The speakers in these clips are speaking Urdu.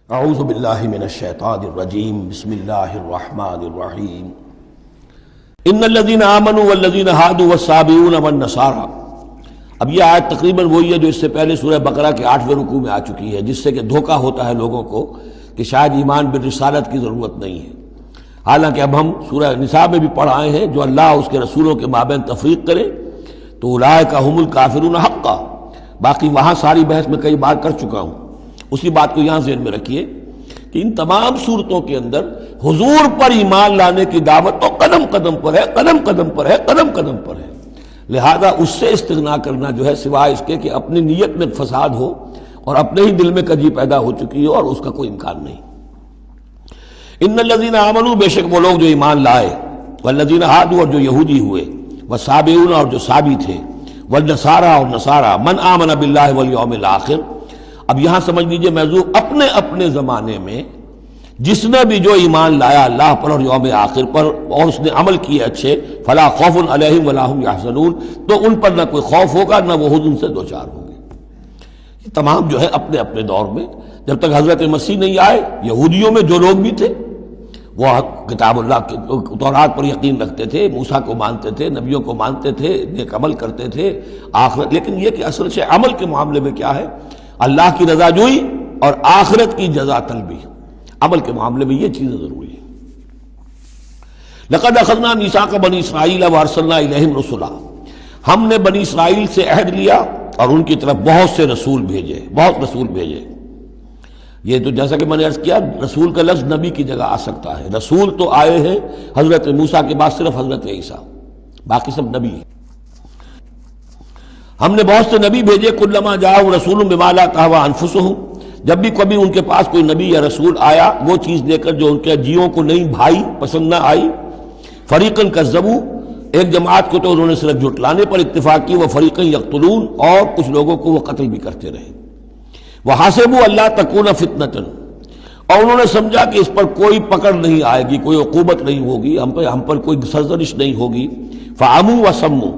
اعوذ باللہ من الشیطان الرجیم بسم اللہ الرحمن الرحیم ان الذین آمنوا والذین ہادوا والصابئون والنصارى۔ اب یہ آیت تقریباً وہی ہے جو اس سے پہلے سورہ بقرہ کے 8ویں رکوع میں آ چکی ہے، جس سے کہ دھوکہ ہوتا ہے لوگوں کو کہ شاید ایمان بالرسالت کی ضرورت نہیں ہے، حالانکہ اب ہم سورہ نساء میں بھی پڑھ آئے ہیں جو اللہ اس کے رسولوں کے مابین تفریق کرے تو اولئک هم الکافرون حقا۔ باقی وہاں ساری بحث میں کئی بار کر چکا ہوں، اسی بات کو یہاں ذہن میں رکھیے کہ ان تمام صورتوں کے اندر حضور پر ایمان لانے کی دعوت تو قدم قدم پر ہے، قدم قدم پر ہے، قدم قدم پر ہے، لہذا اس سے استغنا کرنا جو ہے سوائے اس کے کہ اپنی نیت میں فساد ہو اور اپنے ہی دل میں کجی پیدا ہو چکی ہو، اور اس کا کوئی امکان نہیں۔ ان الذین آمنوا، بے شک وہ لوگ جو ایمان لائے، والذین ہادوا، اور جو یہودی ہوئے، والصابئون، اور جو صابی تھے، والنصارى، اور نصارى، من آمن باللہ والیوم الآخر۔ اب یہاں سمجھ لیجئے موضوع اپنے اپنے زمانے میں جس نے بھی جو ایمان لایا اللہ پر اور یوم آخر پر اور اس نے عمل کیے اچھے، فلا خوف علیہم ولا هم یحزنون، تو ان پر نہ کوئی خوف ہوگا نہ وہ حزن سے دوچار ہوں گے۔ یہ تمام جو ہے اپنے اپنے دور میں، جب تک حضرت مسیح نہیں آئے، یہودیوں میں جو لوگ بھی تھے وہ کتاب اللہ کے تورات پر یقین رکھتے تھے، موسیٰ کو مانتے تھے، نبیوں کو مانتے تھے، نیک عمل کرتے تھے آخرت، لیکن یہ کہ اصل سے عمل کے معاملے میں کیا ہے، اللہ کی رضا جوئی اور آخرت کی جزا طلبی، عمل کے معاملے میں یہ چیزیں ضروری ہیں۔ لقد اخذنا میثاق بنی اسرائیل وارسلنا الیہم رسلا، ہم نے بنی اسرائیل سے عہد لیا اور ان کی طرف بہت سے رسول بھیجے، بہت رسول بھیجے۔ یہ تو جیسا کہ میں نے عرض کیا، رسول کا لفظ نبی کی جگہ آ سکتا ہے، رسول تو آئے ہیں حضرت موسیٰ کے بعد صرف حضرت عیسیٰ، باقی سب نبی ہیں۔ ہم نے بہت سے نبی بھیجے، کلما جاء رسول بما لا تهوى انفسهم، جب بھی کبھی ان کے پاس کوئی نبی یا رسول آیا وہ چیز لے کر جو ان کے جیوں کو نہیں بھائی، پسند نہ آئی، فریقا کذبوا، ایک جماعت کو تو انہوں نے صرف جھٹلانے پر اتفاق کی، وہ فریقا یقتلون، اور کچھ لوگوں کو وہ قتل بھی کرتے رہے۔ وحسبوا اللہ تکون فتنۃ، اور انہوں نے سمجھا کہ اس پر کوئی پکڑ نہیں آئے گی، کوئی عقوبت نہیں ہوگی، ہم پر کوئی سرزنش نہیں ہوگی، فعموا وصموا،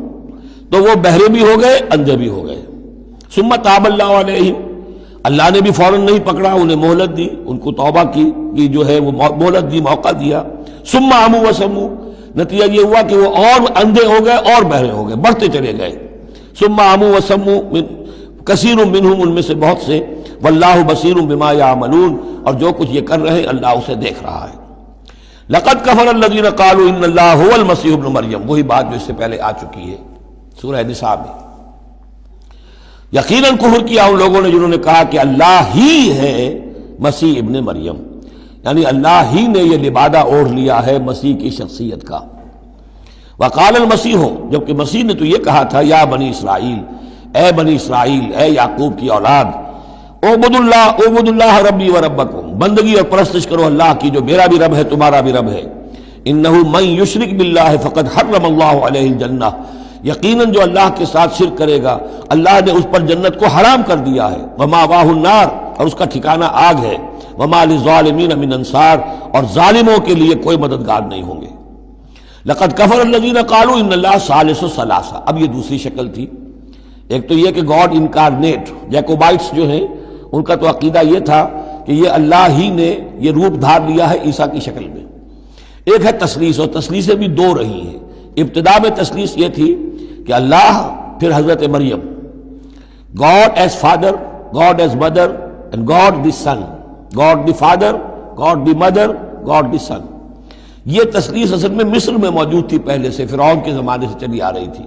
تو وہ بہرے بھی ہو گئے، اندھے بھی ہو گئے۔ ثم تاب اللہ علیہم، اللہ نے بھی فوراً نہیں پکڑا، انہیں مہلت دی، ان کو توبہ کی جو ہے وہ مہلت دی، موقع دیا۔ ثم عموا وصموا، نتیجہ یہ ہوا کہ وہ اور اندھے ہو گئے اور بہرے ہو گئے، بڑھتے چلے گئے۔ ثم عموا وصموا کثیر منہم، ان میں سے بہت سے، واللہ بصیر بما یعملون، اور جو کچھ یہ کر رہے ہیں اللہ اسے دیکھ رہا ہے۔ لقد کفر الذین قالوا ان اللہ هو المسیح ابن مریم، وہی بات جو اس سے پہلے آ چکی ہے سورہ نساء میں۔ یقیناً کفر کیا ان لوگوں نے جنہوں نے کہا کہ اللہ ہی ہے مسیح ابن مریم، یعنی اللہ ہی نے یہ لبادہ اوڑھ لیا ہے مسیح کی شخصیت کا۔ وقال المسیح، جبکہ مسیح نے تو یہ کہا تھا، یا بنی اسرائیل، اے بنی اسرائیل، اے یعقوب کی اولاد، اعبدوا اللہ ربی و ربکم، بندگی اور پرستش کرو اللہ کی جو میرا بھی رب ہے تمہارا بھی رب ہے۔ انہ من یشرک باللہ فقد حرم اللہ علیہ الجنہ، یقیناً جو اللہ کے ساتھ شرک کرے گا اللہ نے اس پر جنت کو حرام کر دیا ہے، ومأواہ النار، اور اس کا ٹھکانہ آگ ہے، وما للظالمین من انصار، اور ظالموں کے لیے کوئی مددگار نہیں ہوں گے۔ لقد کفر الذین قالوا ان اللہ ثالث ثلاثہ، اب یہ دوسری شکل تھی۔ ایک تو یہ کہ گاڈ انکارنیٹ، جیکوبائٹس جو ہیں ان کا تو عقیدہ یہ تھا کہ یہ اللہ ہی نے یہ روپ دھار لیا ہے عیسیٰ کی شکل میں۔ ایک ہے تثلیث، اور تثلیثیں بھی دو رہی ہیں۔ ابتدا میں تثلیث یہ تھی کہ اللہ، پھر حضرت مریم، God as father, God as mother, and God the son, God the father, God the mother, God the son. یہ تثلیث اصل میں مصر میں موجود تھی پہلے سے، فرعون کے زمانے سے چلی آ رہی تھی۔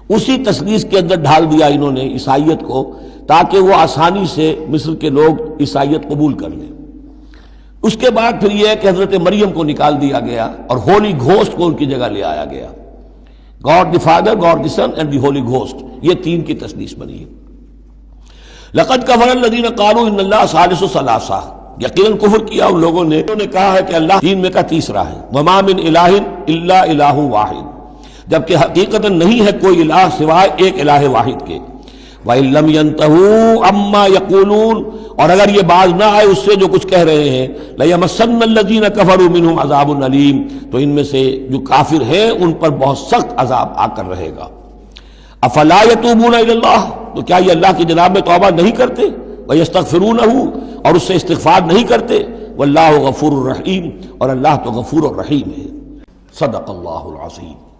اسی تثلیث کے اندر ڈھال دیا انہوں نے عیسائیت کو، تاکہ وہ آسانی سے مصر کے لوگ عیسائیت قبول کر لیں۔ اس کے بعد پھر یہ ہے کہ حضرت مریم کو نکال دیا گیا اور ہولی گھوسٹ کو ان کی جگہ لے آیا گیا۔ God the father, God the son and the holy ghost, یہ تین کی تثلیث بنی ہے۔ لقد کفر الذین قالوا ان اللہ ثالث ثلاثہ، یقیناً کفر کیا ان لوگوں نے انہوں نے کہا ہے کہ اللہ تین میں کا تیسرا ہے۔ وما من الہ الا الہ واحد، جبکہ حقیقتاً نہیں ہے کوئی الہ سوائے ایک الہ واحد کے۔ وَإِن لَّمْ يَنْتَهُوا عَمَّا يَقُولُونَ، اور اگر یہ باز نہ آئے اس سے جو کچھ کہہ رہے ہیں، لَيَمَسَّنَّ الَّذِينَ كَفَرُوا مِنْهُمْ عَذَابٌ أَلِيمٌ، تو ان میں سے جو کافر ہیں ان پر بہت سخت عذاب آ کر رہے گا۔ أَفَلَا يَتُوبُونَ إِلَى اللَّهِ، تو کیا یہ اللہ کی جناب میں توبہ نہیں کرتے؟ وَيَسْتَغْفِرُونَهُ اور اس سے استغفار نہیں کرتے، واللہ غفور الرحیم اور اللہ تو غفور الرحیم ہے۔ صدق اللہ العظیم۔